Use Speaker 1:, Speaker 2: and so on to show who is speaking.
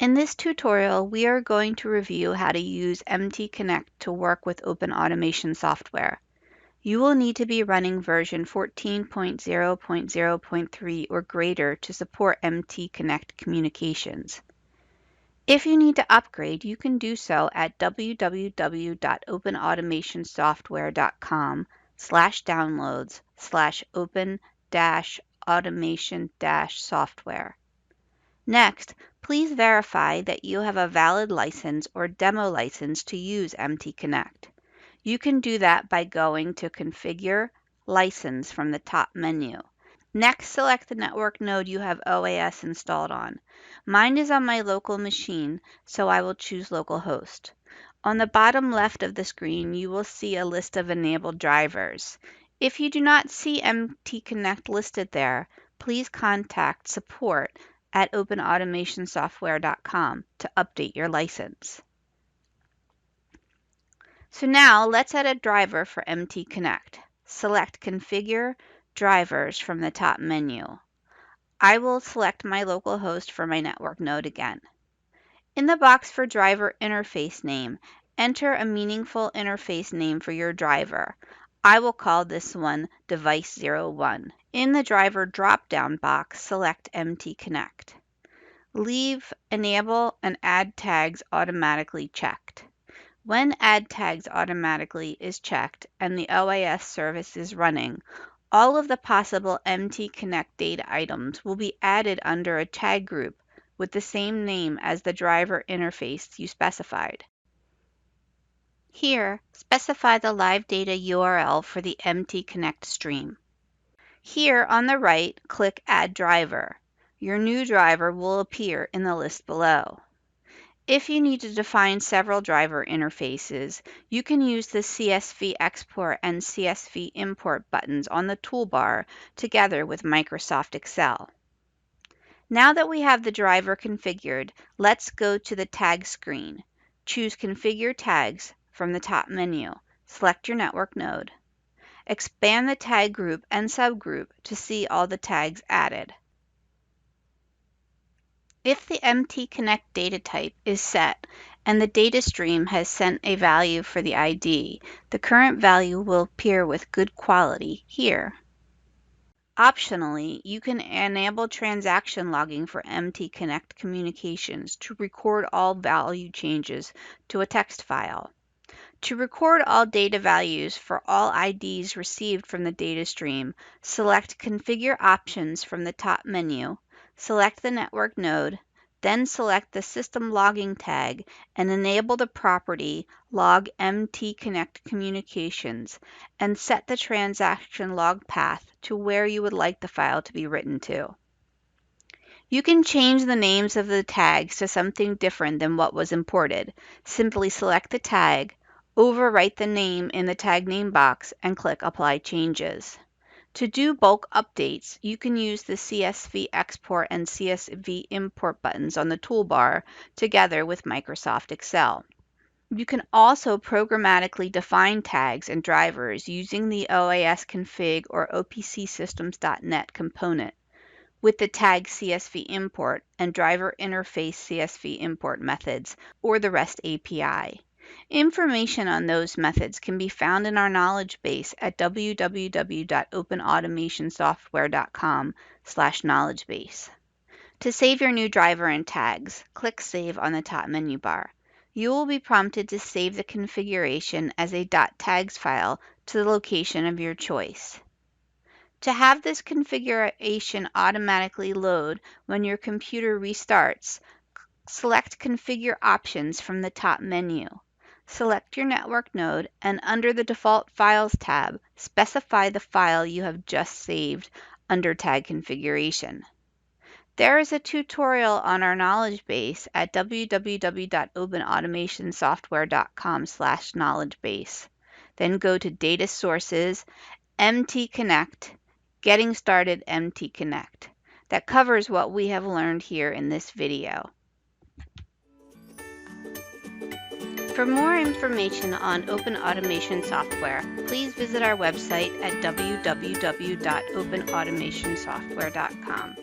Speaker 1: In this tutorial, we are going to review how to use MTConnect to work with open automation software. You will need to be running version 14.0.0.3 or greater to support MTConnect communications. If you need to upgrade, you can do so at www.openautomationsoftware.com/downloads/open-automation-software. Next, please verify that you have a valid license or demo license to use MTConnect. You can do that by going to Configure, License from the top menu. Next, select the network node you have OAS installed on. Mine is on my local machine, so I will choose localhost. On the bottom left of the screen, you will see a list of enabled drivers. If you do not see MTConnect listed there, please contact support at openautomationsoftware.com to update your license. So now let's add a driver for MTConnect. Select Configure Drivers from the top menu. I will select my local host for my network node again. In the box for driver interface name, enter a meaningful interface name for your driver. I will call this one Device 01. In the driver drop-down box, select MTConnect. Leave Enable and Add Tags Automatically checked. When Add Tags Automatically is checked and the OAS service is running, all of the possible MTConnect data items will be added under a tag group with the same name as the driver interface you specified. Here, specify the live data URL for the MTConnect stream. Here on the right, click Add Driver. Your new driver will appear in the list below. If you need to define several driver interfaces, you can use the CSV export and CSV import buttons on the toolbar together with Microsoft Excel. Now that we have the driver configured, let's go to the tag screen. Choose Configure Tags from the top menu. Select your network node. Expand the tag group and subgroup to see all the tags added. If the MTConnect data type is set and the data stream has sent a value for the ID, the current value will appear with good quality here. Optionally, you can enable transaction logging for MTConnect communications to record all value changes to a text file. To record all data values for all IDs received from the data stream, select Configure Options from the top menu, select the network node, then select the System Logging tag and enable the property Log MTConnect Communications and set the transaction log path to where you would like the file to be written to. You can change the names of the tags to something different than what was imported. Simply select the tag, overwrite the name in the tag name box, and click Apply Changes. To do bulk updates, you can use the CSV export and CSV import buttons on the toolbar together with Microsoft Excel. You can also programmatically define tags and drivers using the OAS config or opcsystems.net component with the tag CSV import and driver interface CSV import methods or the REST API. Information on those methods can be found in our knowledge base at www.openautomationsoftware.com/knowledge base. To save your new driver and tags, click Save on the top menu bar. You will be prompted to save the configuration as a .tags file to the location of your choice. To have this configuration automatically load when your computer restarts, select Configure Options from the top menu. Select your network node and under the Default Files tab, specify the file you have just saved under Tag Configuration. There is a tutorial on our knowledge base at www.openautomationsoftware.com/knowledge base. Then go to Data Sources, MTConnect, Getting Started MTConnect. That covers what we have learned here in this video. For more information on open automation software, please visit our website at www.openautomationsoftware.com.